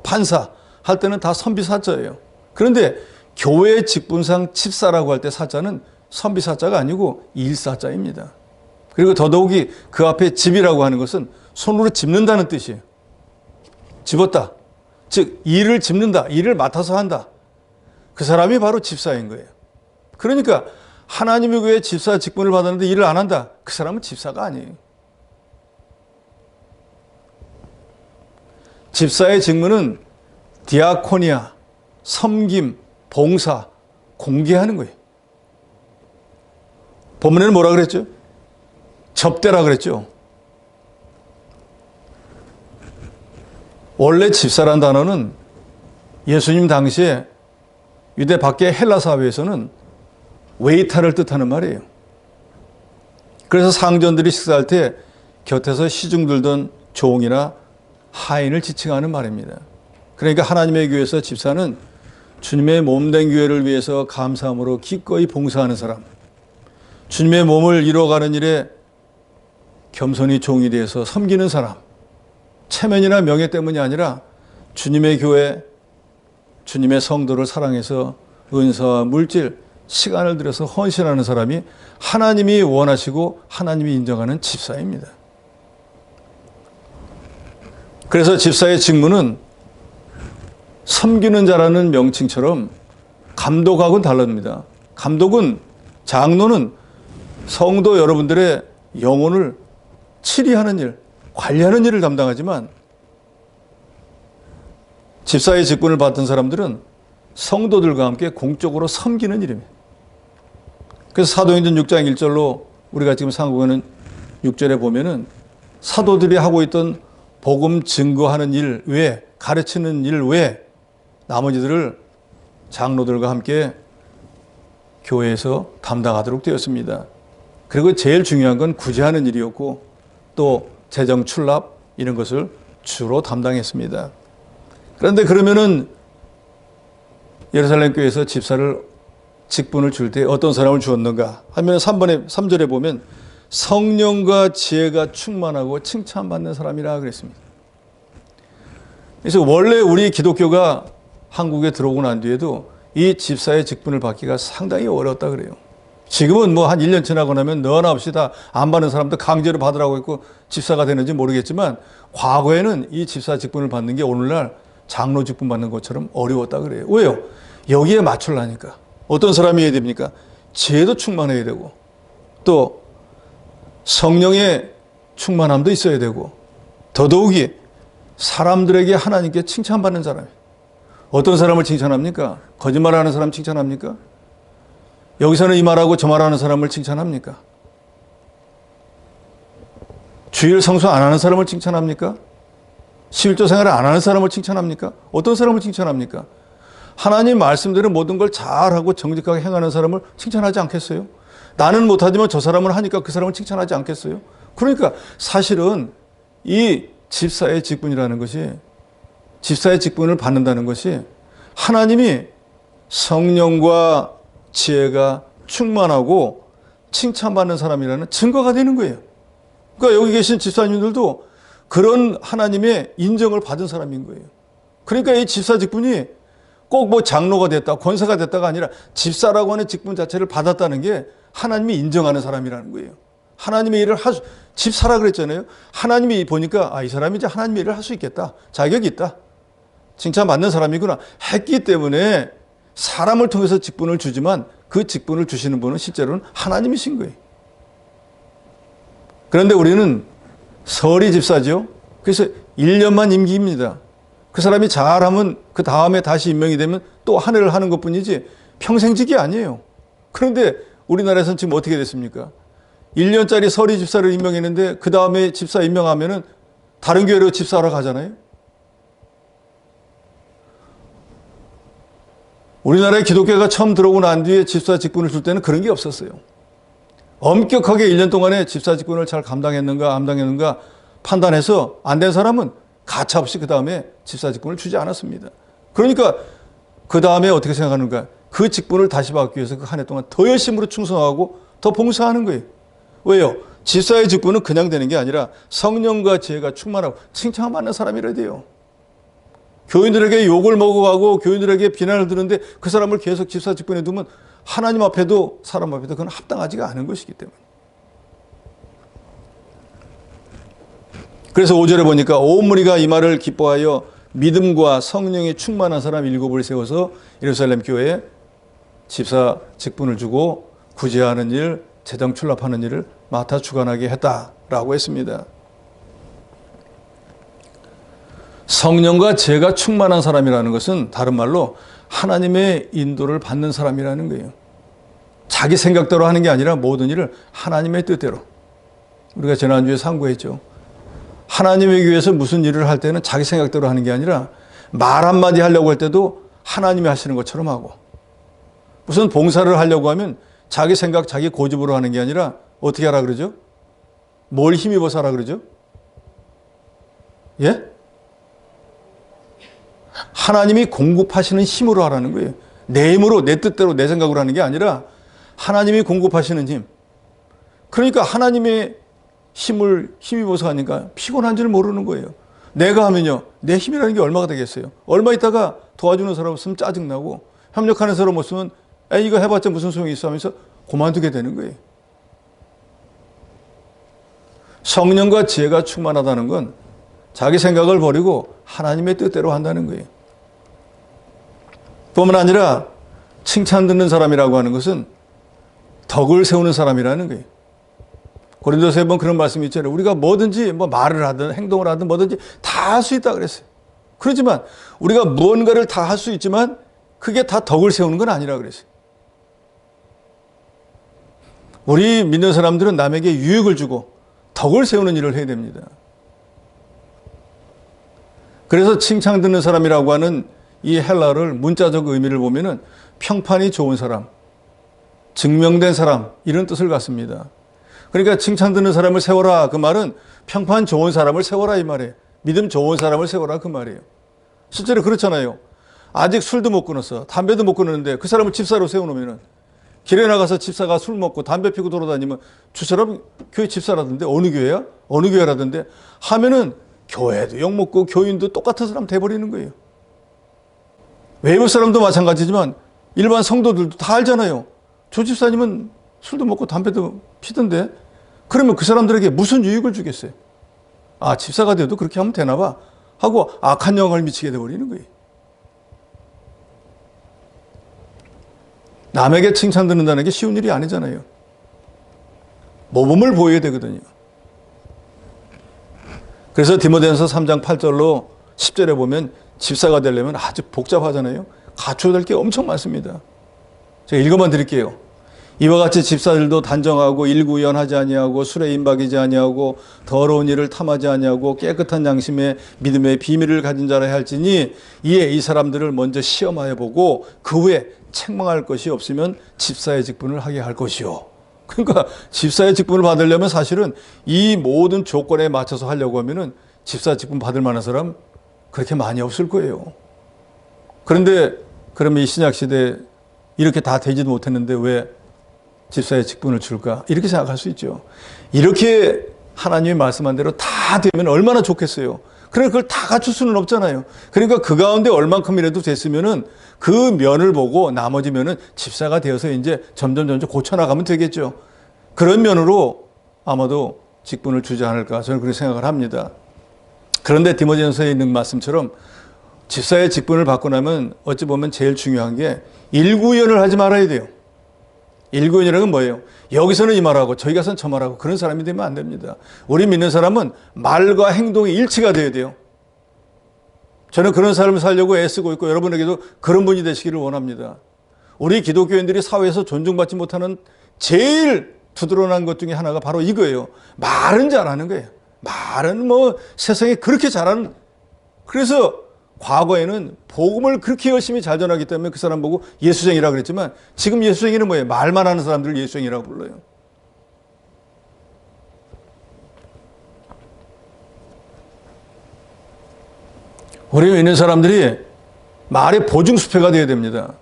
A: 판사 할 때는 다 선비 사자예요. 그런데 교회 직분상 집사라고 할 때 사자는 선비 사자가 아니고 일사자입니다. 그리고 더더욱이 그 앞에 집이라고 하는 것은 손으로 짚는다는 뜻이에요. 집었다. 즉 일을 짚는다. 일을 맡아서 한다. 그 사람이 바로 집사인 거예요. 그러니까 하나님의 교회 집사 직분을 받았는데 일을 안 한다. 그 사람은 집사가 아니에요. 집사의 직무는 디아코니아, 섬김, 봉사, 공개하는 거예요. 본문에는 뭐라 그랬죠? 접대라 그랬죠. 원래 집사란 단어는 예수님 당시에 유대 밖의 헬라 사회에서는 웨이터를 뜻하는 말이에요. 그래서 상전들이 식사할 때 곁에서 시중 들던 종이나 하인을 지칭하는 말입니다. 그러니까 하나님의 교회에서 집사는 주님의 몸된 교회를 위해서 감사함으로 기꺼이 봉사하는 사람, 주님의 몸을 이루어가는 일에 겸손히 종이 되어서 섬기는 사람, 체면이나 명예 때문이 아니라 주님의 교회, 주님의 성도를 사랑해서 은사와 물질, 시간을 들여서 헌신하는 사람이 하나님이 원하시고 하나님이 인정하는 집사입니다. 그래서 집사의 직무는 섬기는 자라는 명칭처럼 감독하고는 다릅니다. 감독은, 장로는 성도 여러분들의 영혼을 치리하는 일, 관리하는 일을 담당하지만 집사의 직분을 받은 사람들은 성도들과 함께 공적으로 섬기는 일입니다. 그래서 사도행전 6장 1절로 우리가 지금 상고하는 6절에 보면은 사도들이 하고 있던 복음 증거하는 일 외에, 가르치는 일 외에 나머지들을 장로들과 함께 교회에서 담당하도록 되었습니다. 그리고 제일 중요한 건 구제하는 일이었고 또 재정 출납 이런 것을 주로 담당했습니다. 그런데 그러면은 예루살렘 교회에서 집사를 직분을 줄 때 어떤 사람을 주었는가 하면 3절에 보면 성령과 지혜가 충만하고 칭찬받는 사람이라 그랬습니다. 그래서 원래 우리 기독교가 한국에 들어오고 난 뒤에도 이 집사의 직분을 받기가 상당히 어려웠다 그래요. 지금은 뭐 한 1년 지나고 나면 너나 없이 다 안 받는 사람도 강제로 받으라고 했고 집사가 되는지 모르겠지만 과거에는 이 집사 직분을 받는 게 오늘날 장로 직분 받는 것처럼 어려웠다 그래요. 왜요? 여기에 맞추려니까. 어떤 사람이 해야 됩니까? 지혜도 충만해야 되고 또 성령의 충만함도 있어야 되고 더더욱이 사람들에게 하나님께 칭찬받는 사람이에요. 어떤 사람을 칭찬합니까? 거짓말하는 사람 칭찬합니까? 여기서는 이 말하고 저 말하는 사람을 칭찬합니까? 주일 성수 안 하는 사람을 칭찬합니까? 11조 생활을 안 하는 사람을 칭찬합니까? 어떤 사람을 칭찬합니까? 하나님 말씀대로 모든 걸 잘하고 정직하게 행하는 사람을 칭찬하지 않겠어요? 나는 못하지만 저 사람은 하니까 그 사람을 칭찬하지 않겠어요? 그러니까 사실은 이 집사의 직분이라는 것이, 집사의 직분을 받는다는 것이 하나님이 성령과 지혜가 충만하고 칭찬받는 사람이라는 증거가 되는 거예요. 그러니까 여기 계신 집사님들도 그런 하나님의 인정을 받은 사람인 거예요. 그러니까 이 집사 직분이 꼭 뭐 장로가 됐다, 권사가 됐다가 아니라 집사라고 하는 직분 자체를 받았다는 게 하나님이 인정하는 사람이라는 거예요. 하나님의 일을 집사라 그랬잖아요. 하나님이 보니까 이 사람이 이제 하나님의 일을 할 수 있겠다. 자격이 있다. 칭찬받는 사람이구나 했기 때문에 사람을 통해서 직분을 주지만 그 직분을 주시는 분은 실제로는 하나님이신 거예요. 그런데 우리는 서리 집사죠. 그래서 1년만 임기입니다. 그 사람이 잘하면 그 다음에 다시 임명이 되면 또 한 해를 하는 것뿐이지 평생직이 아니에요. 그런데 우리나라에서는 지금 어떻게 됐습니까? 1년짜리 서리 집사를 임명했는데 그 다음에 집사 임명하면은 다른 교회로 집사하러 가잖아요. 우리나라의 기독교가 처음 들어오고 난 뒤에 집사 직분을 줄 때는 그런 게 없었어요. 엄격하게 1년 동안에 집사 직분을 잘 감당했는가 안 당했는가 판단해서 안 된 사람은 가차없이 그 다음에 집사 직분을 주지 않았습니다. 그러니까 그 다음에 어떻게 생각하는가? 그 직분을 다시 받기 위해서 그 한 해 동안 더 열심으로 충성하고 더 봉사하는 거예요. 왜요? 집사의 직분은 그냥 되는 게 아니라 성령과 지혜가 충만하고 칭찬받는 사람이라 돼요. 교인들에게 욕을 먹어가고 교인들에게 비난을 들었는데 그 사람을 계속 집사 직분에 두면 하나님 앞에도 사람 앞에도 그건 합당하지가 않은 것이기 때문에. 그래서 5절에 보니까 온 무리가 이 말을 기뻐하여 믿음과 성령이 충만한 사람 7을 세워서 예루살렘 교회에 집사 직분을 주고 구제하는 일, 재정 출납하는 일을 맡아 주관하게 했다라고 했습니다. 성령과 지혜가 충만한 사람이라는 것은 다른 말로 하나님의 인도를 받는 사람이라는 거예요. 자기 생각대로 하는 게 아니라 모든 일을 하나님의 뜻대로. 우리가 지난주에 상고했죠. 하나님의 교회에서 무슨 일을 할 때는 자기 생각대로 하는 게 아니라 말 한마디 하려고 할 때도 하나님이 하시는 것처럼 하고, 무슨 봉사를 하려고 하면 자기 생각, 자기 고집으로 하는 게 아니라 어떻게 하라 그러죠? 뭘 힘입어서 하라 그러죠? 예? 하나님이 공급하시는 힘으로 하라는 거예요. 내 힘으로, 내 뜻대로, 내 생각으로 하는 게 아니라 하나님이 공급하시는 힘. 그러니까 하나님의 힘을 힘입어서 하니까 피곤한 줄 모르는 거예요. 내가 하면요, 내 힘이라는 게 얼마가 되겠어요? 얼마 있다가 도와주는 사람 없으면 짜증나고 협력하는 사람 없으면 이거 해봤자 무슨 소용이 있어 하면서 그만두게 되는 거예요. 성령과 지혜가 충만하다는 건 자기 생각을 버리고 하나님의 뜻대로 한다는 거예요. 뿐만 아니라 칭찬 듣는 사람이라고 하는 것은 덕을 세우는 사람이라는 거예요. 고린도서에 보면 그런 말씀이 있잖아요. 우리가 뭐든지 뭐 말을 하든 행동을 하든 뭐든지 다 할 수 있다 그랬어요. 그렇지만 우리가 무언가를 다 할 수 있지만 그게 다 덕을 세우는 건 아니라 그랬어요. 우리 믿는 사람들은 남에게 유익을 주고 덕을 세우는 일을 해야 됩니다. 그래서 칭찬 듣는 사람이라고 하는 이 헬라어를 문자적 의미를 보면은 평판이 좋은 사람, 증명된 사람, 이런 뜻을 갖습니다. 그러니까 칭찬 듣는 사람을 세워라, 그 말은 평판 좋은 사람을 세워라 이 말이에요. 믿음 좋은 사람을 세워라 그 말이에요. 실제로 그렇잖아요. 아직 술도 못 끊었어, 담배도 못 끊었는데 그 사람을 집사로 세워놓으면은, 길에 나가서 집사가 술 먹고 담배 피고 돌아다니면 저 사람 교회 집사라던데, 어느 교회야? 어느 교회라던데 하면은 교회도 욕먹고 교인도 똑같은 사람 돼버리는 거예요. 외부 사람도 마찬가지지만 일반 성도들도 다 알잖아요. 저 집사님은 술도 먹고 담배도 피던데, 그러면 그 사람들에게 무슨 유익을 주겠어요? 아, 집사가 돼도 그렇게 하면 되나 봐 하고 악한 영향을 미치게 돼버리는 거예요. 남에게 칭찬 듣는다는 게 쉬운 일이 아니잖아요. 모범을 보여야 되거든요. 그래서 디모데전서 3장 8절로 10절에 보면 집사가 되려면 아주 복잡하잖아요. 갖춰야 될 게 엄청 많습니다. 제가 읽어만 드릴게요. 이와 같이 집사들도 단정하고 일구연하지 아니하고 술에 임박이지 아니하고 더러운 일을 탐하지 아니하고 깨끗한 양심에 믿음의 비밀을 가진 자라 할지니, 이에 이 사람들을 먼저 시험하여 보고 그 후에 책망할 것이 없으면 집사의 직분을 하게 할 것이요. 그러니까 집사의 직분을 받으려면 사실은 이 모든 조건에 맞춰서 하려고 하면은 집사 직분 받을 만한 사람 그렇게 많이 없을 거예요. 그런데 그러면 이 신약 시대에 이렇게 다 되지도 못했는데 왜 집사의 직분을 줄까? 이렇게 생각할 수 있죠. 이렇게 하나님이 말씀한 대로 다 되면 얼마나 좋겠어요. 그러나 그걸 다 갖출 수는 없잖아요. 그러니까 그 가운데 얼만큼이라도 됐으면은 그 면을 보고 나머지 면은 집사가 되어서 이제 점점 고쳐나가면 되겠죠. 그런 면으로 아마도 직분을 주지 않을까, 저는 그렇게 생각을 합니다. 그런데 디모데전서에 있는 말씀처럼 집사의 직분을 받고 나면 어찌 보면 제일 중요한 게 일구연을 하지 말아야 돼요. 일구연이라는 건 뭐예요? 여기서는 이 말하고 저기 가서는 저 말하고 그런 사람이 되면 안 됩니다. 우리 믿는 사람은 말과 행동이 일치가 돼야 돼요. 저는 그런 삶을 살려고 애쓰고 있고 여러분에게도 그런 분이 되시기를 원합니다. 우리 기독교인들이 사회에서 존중받지 못하는 제일 두드러난 것 중에 하나가 바로 이거예요. 말은 잘하는 거예요. 말은 뭐 세상에 그렇게 잘하는, 그래서 과거에는 복음을 그렇게 열심히 잘 전하기 때문에 그 사람 보고 예수쟁이라고 그랬지만, 지금 예수쟁이는 뭐예요? 말만 하는 사람들을 예수쟁이라고 불러요. 우리 믿는 사람들이 말의 보증수표가 되어야 됩니다.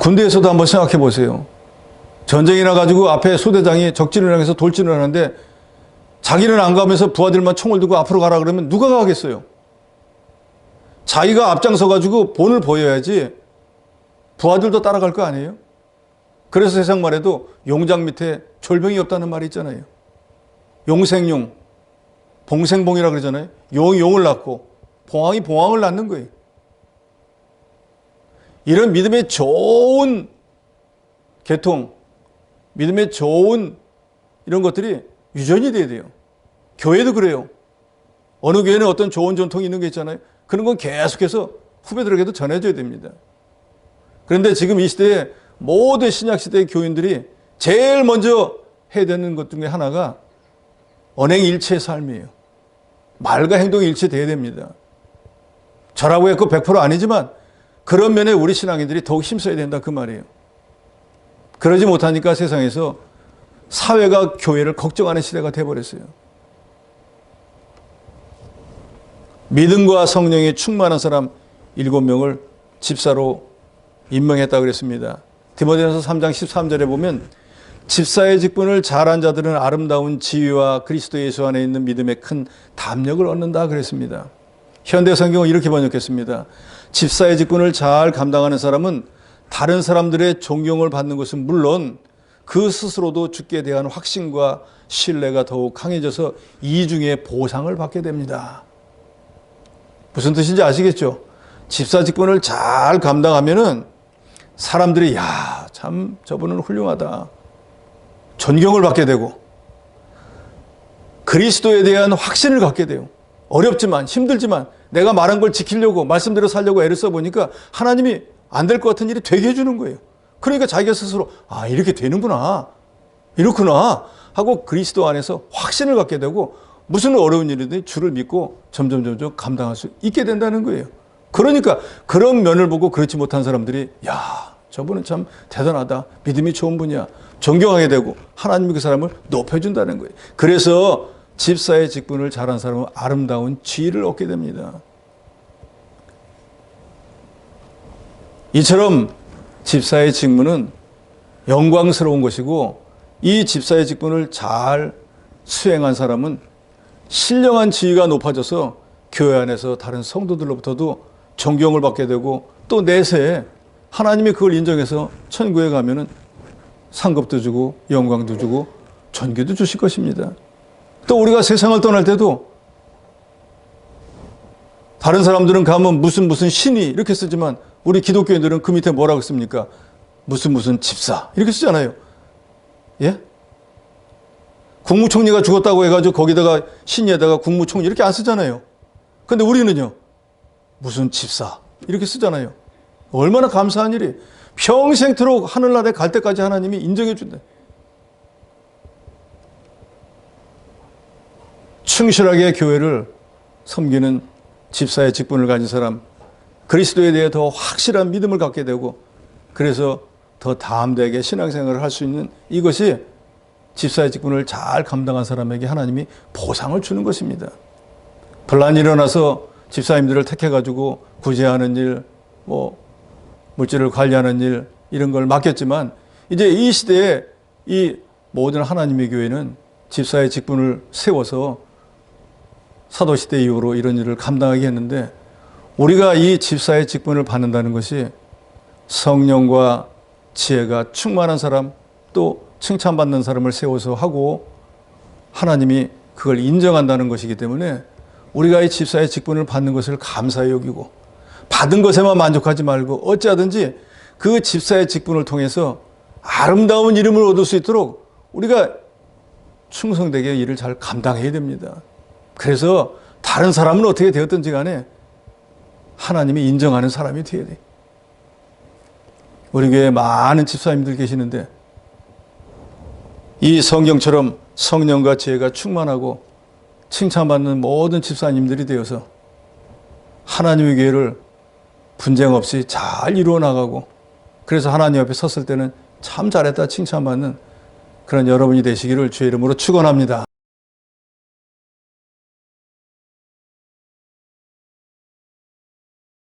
A: 군대에서도 한번 생각해 보세요. 전쟁이 나가지고 앞에 소대장이 적진을 향해서 돌진을 하는데 자기는 안 가면서 부하들만 총을 들고 앞으로 가라 그러면 누가 가겠어요? 자기가 앞장서가지고 본을 보여야지 부하들도 따라갈 거 아니에요? 그래서 세상 말에도 용장 밑에 졸병이 없다는 말이 있잖아요. 용생용, 봉생봉이라 그러잖아요. 용이 용을 낳고 봉황이 봉황을 낳는 거예요. 이런 믿음의 좋은 계통, 믿음의 좋은 이런 것들이 유전이 돼야 돼요. 교회도 그래요. 어느 교회는 어떤 좋은 전통이 있는 게 있잖아요. 그런 건 계속해서 후배들에게도 전해줘야 됩니다. 그런데 지금 이 시대에 모든 신약시대의 교인들이 제일 먼저 해야 되는 것 중에 하나가 언행일체의 삶이에요. 말과 행동이 일치돼야 됩니다. 저라고 해서 100% 아니지만 그런 면에 우리 신앙인들이 더욱 힘써야 된다 그 말이에요. 그러지 못하니까 세상에서 사회가 교회를 걱정하는 시대가 돼버렸어요. 믿음과 성령이 충만한 사람 7명을 집사로 임명했다고 그랬습니다. 디모데전서 3장 13절에 보면 집사의 직분을 잘한 자들은 아름다운 지위와 그리스도 예수 안에 있는 믿음의 큰 담력을 얻는다 그랬습니다. 현대 성경은 이렇게 번역했습니다. 집사의 직분을 잘 감당하는 사람은 다른 사람들의 존경을 받는 것은 물론 그 스스로도 주께 대한 확신과 신뢰가 더욱 강해져서 이중의 보상을 받게 됩니다. 무슨 뜻인지 아시겠죠? 집사 직분을 잘 감당하면은 사람들이 야, 참 저분은 훌륭하다. 존경을 받게 되고 그리스도에 대한 확신을 갖게 돼요. 어렵지만 힘들지만 내가 말한 걸 지키려고 말씀대로 살려고 애를 써보니까 하나님이 안 될 것 같은 일이 되게 해주는 거예요. 그러니까 자기가 스스로 이렇게 되는구나, 이렇구나 하고 그리스도 안에서 확신을 갖게 되고 무슨 어려운 일이든 주를 믿고 점점 감당할 수 있게 된다는 거예요. 그러니까 그런 면을 보고 그렇지 못한 사람들이 저분은 참 대단하다, 믿음이 좋은 분이야, 존경하게 되고 하나님이 그 사람을 높여준다는 거예요. 그래서 집사의 직분을 잘한 사람은 아름다운 지위를 얻게 됩니다. 이처럼 집사의 직무는 영광스러운 것이고 이 집사의 직분을 잘 수행한 사람은 신령한 지위가 높아져서 교회 안에서 다른 성도들로부터도 존경을 받게 되고 또 내세에 하나님이 그걸 인정해서 천국에 가면은 상급도 주고 영광도 주고 존귀도 주실 것입니다. 또 우리가 세상을 떠날 때도 다른 사람들은 가면 무슨 신이 이렇게 쓰지만 우리 기독교인들은 그 밑에 뭐라고 씁니까? 무슨 집사 이렇게 쓰잖아요. 예? 국무총리가 죽었다고 해가지고 거기다가 신에다가 국무총리 이렇게 안 쓰잖아요. 근데 우리는요, 무슨 집사 이렇게 쓰잖아요. 얼마나 감사한 일이, 평생토록 하늘나라에 갈 때까지 하나님이 인정해 준다. 충실하게 교회를 섬기는 집사의 직분을 가진 사람, 그리스도에 대해 더 확실한 믿음을 갖게 되고 그래서 더 담대하게 신앙생활을 할 수 있는 이것이 집사의 직분을 잘 감당한 사람에게 하나님이 보상을 주는 것입니다. 분란이 일어나서 집사님들을 택해가지고 구제하는 일, 물질을 관리하는 일 이런 걸 맡겼지만 이제 이 시대에 이 모든 하나님의 교회는 집사의 직분을 세워서 사도시대 이후로 이런 일을 감당하게 했는데 우리가 이 집사의 직분을 받는다는 것이 성령과 지혜가 충만한 사람 또 칭찬받는 사람을 세워서 하고 하나님이 그걸 인정한다는 것이기 때문에 우리가 이 집사의 직분을 받는 것을 감사히 여기고 받은 것에만 만족하지 말고 어찌하든지 그 집사의 직분을 통해서 아름다운 이름을 얻을 수 있도록 우리가 충성되게 일을 잘 감당해야 됩니다. 그래서 다른 사람은 어떻게 되었든지 간에 하나님이 인정하는 사람이 되어야 돼. 우리 교회에 많은 집사님들 계시는데 이 성경처럼 성령과 지혜가 충만하고 칭찬받는 모든 집사님들이 되어서 하나님의 교회를 분쟁 없이 잘 이루어 나가고 그래서 하나님 앞에 섰을 때는 참 잘했다 칭찬받는 그런 여러분이 되시기를 주의 이름으로 축원합니다.